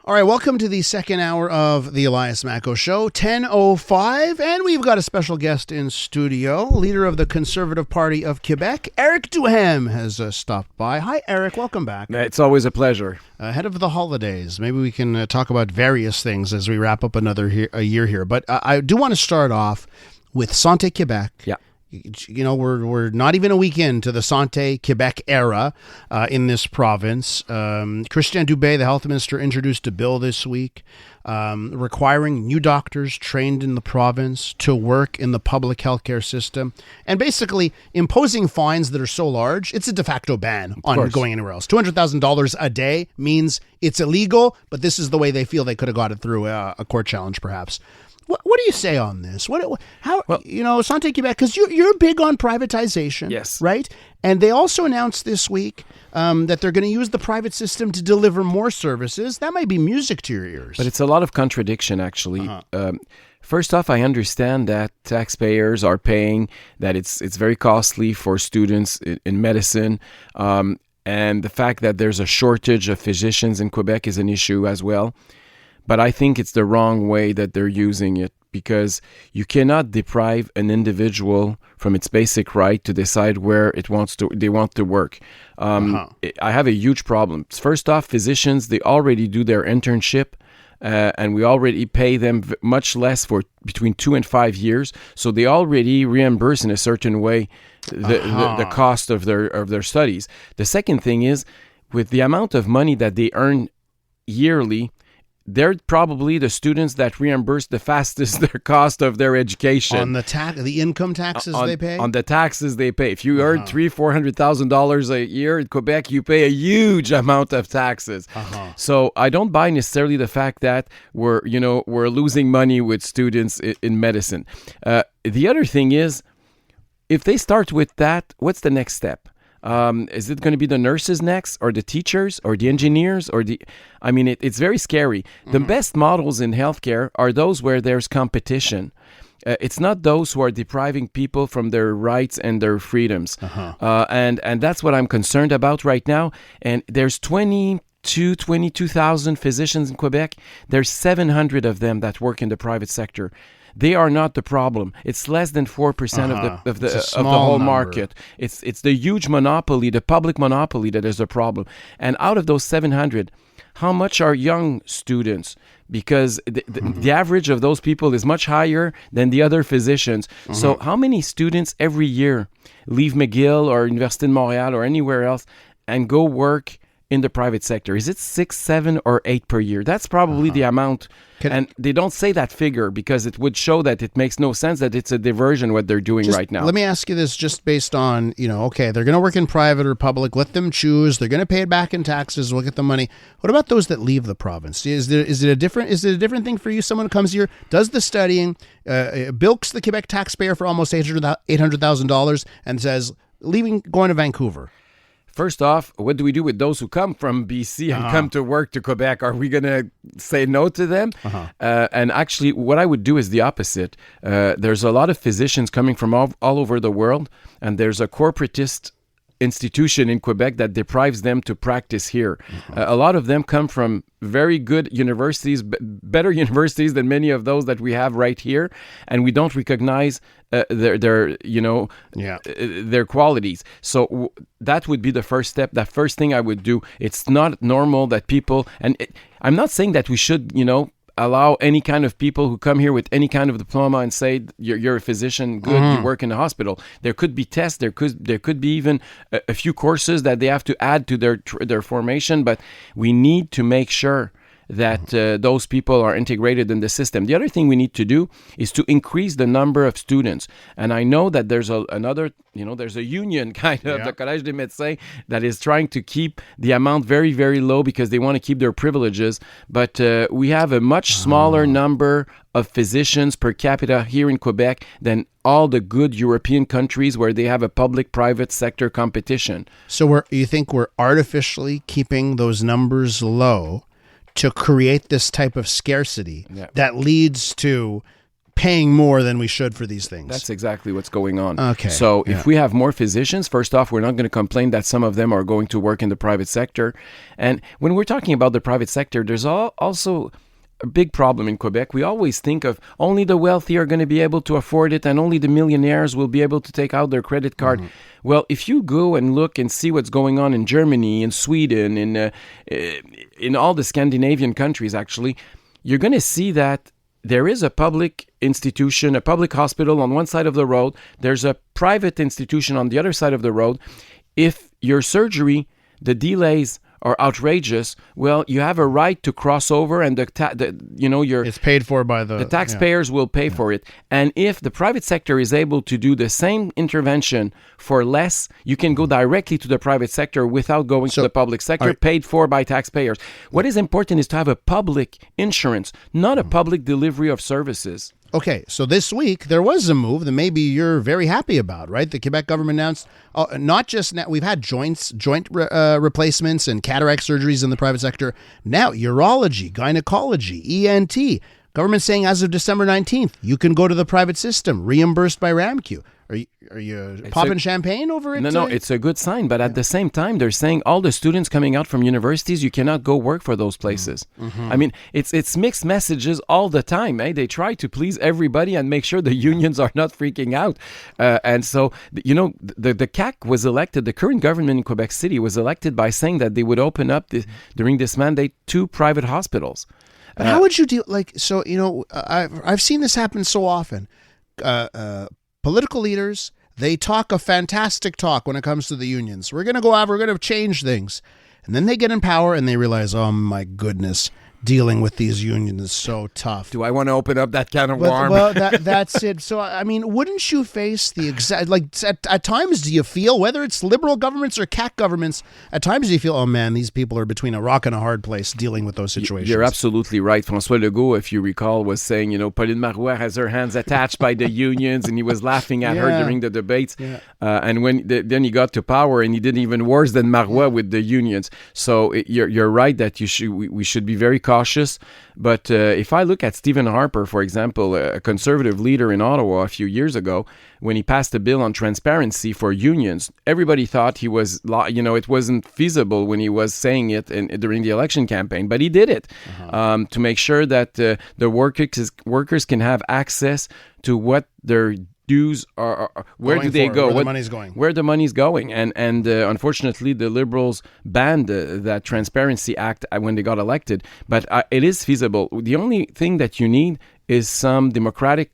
All right, welcome to the second hour of the Elias Macco Show, 10:05, and we've got a special guest in studio. Leader of the Conservative Party of Quebec, Eric Duhaime, has stopped by. Hi, Eric. Welcome back. It's always a pleasure. Ahead of the holidays, maybe we can talk about various things as we wrap up a year here. But I do want to start off with Santé Québec. Yeah. You know, we're not even a week into the Santé Québec era in this province. Christian Dubé, the health minister, introduced a bill this week requiring new doctors trained in the province to work in the public healthcare system and basically imposing fines that are so large, it's a de facto ban on going anywhere else. $200,000 a day means it's illegal, but this is the way they feel they could have got it through a court challenge, perhaps. What do you say on this? Santé Québec, because you're big on privatization, yes, right? And they also announced this week that they're going to use the private system to deliver more services. That might be music to your ears. But it's a lot of contradiction, actually. First off, I understand that taxpayers are paying, that it's very costly for students in medicine, and the fact that there's a shortage of physicians in Quebec is an issue as well. But I think it's the wrong way that they're using it, because you cannot deprive an individual from its basic right to decide where they want to work. I have a huge problem. First off, physicians, they already do their internship, and we already pay them much less for between 2 and 5 years. So they already reimburse in a certain way the cost of their studies. The second thing is, with the amount of money that they earn yearly, they're probably the students that reimburse the fastest their cost of their education. On the income taxes they pay? On the taxes they pay. If you earn $400,000 a year in Quebec, you pay a huge amount of taxes. So I don't buy necessarily the fact that we're losing money with students in medicine. The other thing is, if they start with that, what's the next step? Is it going to be the nurses next, or the teachers, or the engineers, it's very scary. The best models in healthcare are those where there's competition. It's not those who are depriving people from their rights and their freedoms. And that's what I'm concerned about right now. And there's 22,000 physicians in Quebec. There's 700 of them that work in the private sector. They are not the problem. It's less than 4% of the whole market. It's the huge monopoly, the public monopoly, that is the problem. And out of those 700, how much are young students? Because the average of those people is much higher than the other physicians. So how many students every year leave McGill or Université de Montréal or anywhere else and go work in the private sector? Is it 6, 7, or 8 per year? That's probably the amount. And they don't say that figure because it would show that it makes no sense, that it's a diversion what they're doing right now. Let me ask you this, just based on, they're going to work in private or public. Let them choose. They're going to pay it back in taxes. We'll get the money. What about those that leave the province? Is it a different thing for you? Someone who comes here, does the studying, bilks the Quebec taxpayer for almost $800,000 and says, going to Vancouver. First off, what do we do with those who come from BC and come to work to Quebec? Are we going to say no to them? And actually, what I would do is the opposite. There's a lot of physicians coming from all over the world, and there's a corporatist institution in Quebec that deprives them to practice here. A lot of them come from very good universities, better universities than many of those that we have right here, and we don't recognize their qualities. So that would be the first step. That first thing I would do. It's not normal that people, I'm not saying that we should, allow any kind of people who come here with any kind of diploma and say you're a physician, good, you work in a hospital. There could be tests. There could be even a few courses that they have to add to their formation. But we need to make sure that those people are integrated in the system. The other thing we need to do is to increase the number of students. And I know that there's there's a union kind of, the Collège des Médecins, that is trying to keep the amount very, very low because they want to keep their privileges. But we have a much smaller number of physicians per capita here in Quebec than all the good European countries where they have a public-private sector competition. So you think we're artificially keeping those numbers low to create this type of scarcity that leads to paying more than we should for these things. That's exactly what's going on. Okay. So if we have more physicians, first off, we're not going to complain that some of them are going to work in the private sector. And when we're talking about the private sector, there's also a big problem in Quebec. We always think of only the wealthy are going to be able to afford it and only the millionaires will be able to take out their credit card. Mm-hmm. Well, if you go and look and see what's going on in Germany, in Sweden, in all the Scandinavian countries, actually, you're going to see that there is a public institution, a public hospital on one side of the road. There's a private institution on the other side of the road. If your surgery, the delays are outrageous, well, you have a right to cross over, and it's paid for by the taxpayers will pay for it. And if the private sector is able to do the same intervention for less, you can go directly to the private sector without going to the public sector, paid for by taxpayers. What is important is to have a public insurance, not a public delivery of services. Okay, so this week there was a move that maybe you're very happy about, right? The Quebec government announced not just now, we've had joint replacements and cataract surgeries in the private sector. Now, urology, gynecology, ENT. Government saying as of December 19th, you can go to the private system, reimbursed by RAMQ. Are you popping champagne over it? No, it's a good sign. But at the same time, they're saying all the students coming out from universities, you cannot go work for those places. Mm-hmm. I mean, it's mixed messages all the time. They try to please everybody and make sure the unions are not freaking out. And so, the CAQ was elected, the current government in Quebec City was elected by saying that they would open up during this mandate 2 private hospitals. But how would you deal? I've seen this happen so often. Political leaders, they talk a fantastic talk when it comes to the unions. We're going to go out, we're going to change things. And then they get in power and they realize, oh my goodness, dealing with these unions is so tough. Do I want to open up that can of worms? Well, that's it. So, I mean, wouldn't you face the exact, at times do you feel, whether it's liberal governments or CAQ governments, at times do you feel, oh man, these people are between a rock and a hard place dealing with those situations? You're absolutely right. François Legault, if you recall, was saying, Pauline Marois has her hands attached by the unions, and he was laughing at her during the debates. Yeah. And when then he got to power, and he did even worse than Marois with the unions. So you're right that we should be very cautious. But if I look at Stephen Harper, for example, a conservative leader in Ottawa a few years ago, when he passed a bill on transparency for unions, everybody thought he was, it wasn't feasible when he was saying it during the election campaign, but he did it to make sure that the workers can have access to what their dues are, where do they go, where the money's going, and unfortunately the Liberals banned that Transparency Act when they got elected, but it is feasible. The only thing that you need is some democratic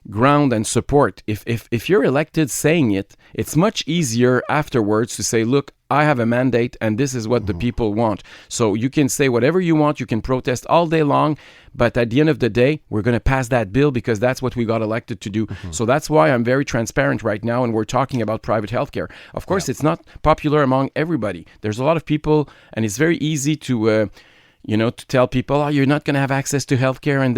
ground and support. If you're elected saying it, it's much easier afterwards to say, look, I have a mandate and this is what the people want. So you can say whatever you want, you can protest all day long, but at the end of the day, we're going to pass that bill because that's what we got elected to do. So that's why I'm very transparent right now, and we're talking about private healthcare. Of course, it's not popular among everybody. There's a lot of people, and it's very easy to tell people, oh, you're not going to have access to healthcare, and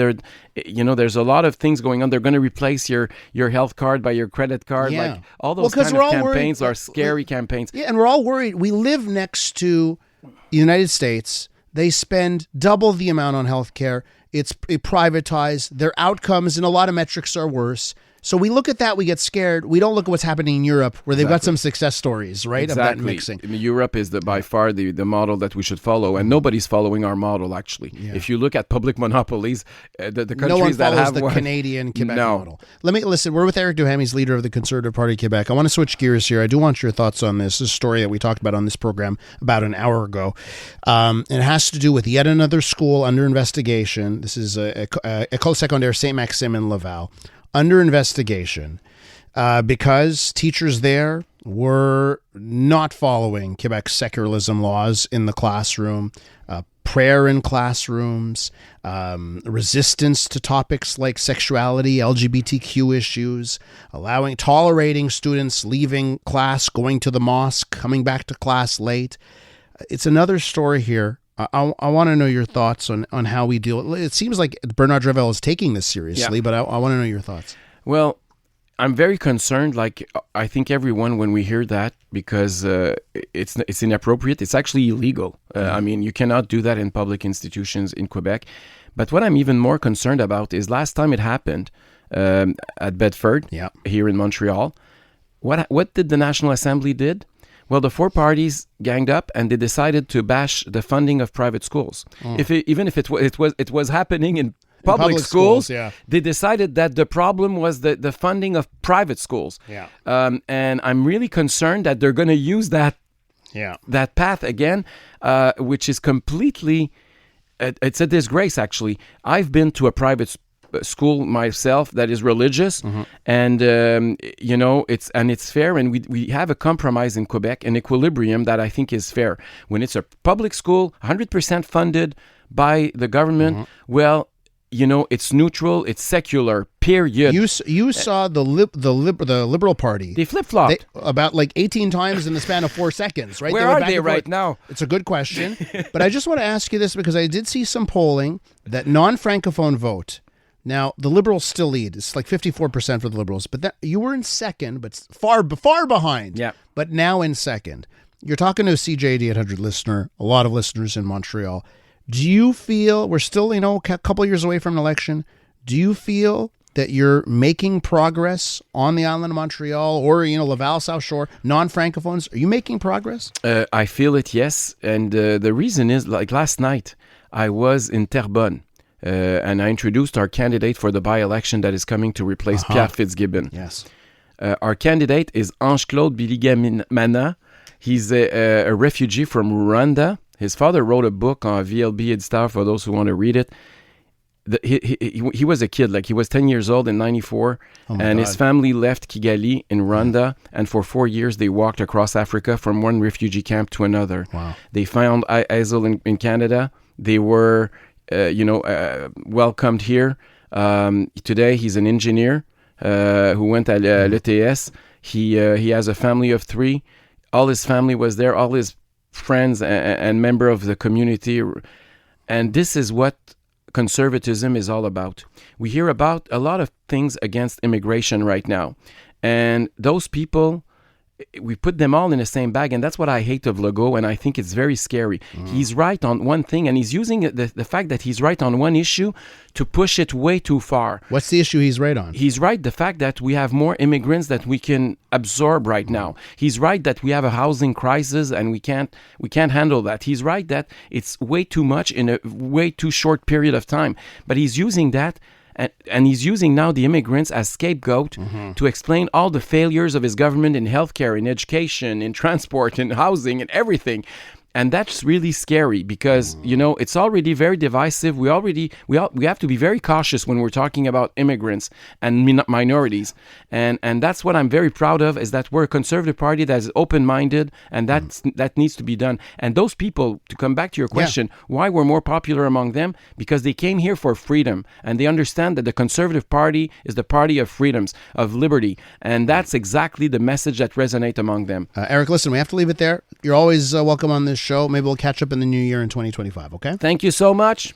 there's a lot of things going on. They're going to replace your health card by your credit card. Yeah. Like all those kind of campaigns are scary campaigns. Yeah, and we're all worried. We live next to the United States. They spend double the amount on healthcare. It's privatized. Their outcomes in a lot of metrics are worse. So we look at that, we get scared. We don't look at what's happening in Europe, where they've got some success stories, right? Exactly. Of that mixing. I mean, Europe is by far the model that we should follow, and nobody's following our model, actually. Yeah. If you look at public monopolies, the countries no one that have the Canadian Quebec model. Listen, we're with Eric Duhaime, he's leader of the Conservative Party of Quebec. I want to switch gears here. I do want your thoughts on this. This is a story that we talked about on this program about an hour ago. And it has to do with yet another school under investigation. This is École Secondaire Saint-Maxime in Laval. Under investigation because teachers there were not following Quebec's secularism laws in the classroom, prayer in classrooms, resistance to topics like sexuality, LGBTQ issues, tolerating students leaving class, going to the mosque, coming back to class late. It's another story here. I want to know your thoughts on how we deal. It seems like Bernard Dravel is taking this seriously, but I want to know your thoughts. Well, I'm very concerned. Like I think everyone when we hear that because it's inappropriate. It's actually illegal. I mean, you cannot do that in public institutions in Quebec. But what I'm even more concerned about is last time it happened at Bedford here in Montreal. What did the National Assembly did? Well, the four parties ganged up and they decided to bash the funding of private schools. Even if it was happening in public schools, they decided that the problem was the funding of private schools. And I'm really concerned that they're going to use that path again, which is completely, it's a disgrace, actually. I've been to a private school myself that is religious, and it's fair, and we have a compromise in Quebec, an equilibrium that I think is fair. When it's a public school, 100% funded by the government, well, it's neutral, it's secular, period. You saw the Liberal Party. They flip-flopped. About like 18 times in the span of 4 seconds, right? Where are they right now? It's a good question. But I just want to ask you this because I did see some polling that non-Francophone vote. Now, the Liberals still lead. It's like 54% for the Liberals. But you were in second, but far behind. Yeah. But now in second. You're talking to a CJAD 800 listener, a lot of listeners in Montreal. Do you feel, we're still, a couple years away from an election, do you feel that you're making progress on the island of Montreal or, Laval, South Shore, non-Francophones? Are you making progress? I feel it, yes. And the reason is, like last night, I was in Terrebonne. And I introduced our candidate for the by-election that is coming to replace Pierre Fitzgibbon. Yes. Our candidate is Ange-Claude Biligamana. He's a refugee from Rwanda. His father wrote a book on VLB Editeur for those who want to read it. He was a kid, like he was 10 years old in 94, and his family left Kigali in Rwanda, and for 4 years they walked across Africa from one refugee camp to another. Wow. They found asylum in Canada. They were welcomed here. Today he's an engineer who went at l'ETS. He has a family of 3. All his family was there, all his friends and member of the community. And this is what conservatism is all about. We hear about a lot of things against immigration right now. And those people, we put them all in the same bag, and that's what I hate of Legault, and I think it's very scary. He's right on one thing, and he's using the fact that he's right on one issue to push it way too far. What's the issue he's right on? He's right, the fact that we have more immigrants that we can absorb right now. He's right that we have a housing crisis, and we can't handle that. He's right that it's way too much in a way too short period of time. But he's using that. And he's using now the immigrants as scapegoat to explain all the failures of his government in healthcare, in education, in transport, in housing, and everything. And that's really scary because, it's already very divisive. We have to be very cautious when we're talking about immigrants and minorities. And that's what I'm very proud of, is that we're a conservative party that is open-minded, and that needs to be done. And those people, to come back to your question, why we're more popular among them? Because they came here for freedom, and they understand that the Conservative Party is the party of freedoms, of liberty. And that's exactly the message that resonates among them. Eric, listen, we have to leave it there. You're always welcome on this show. Maybe we'll catch up in the new year in 2025, okay? Thank you so much.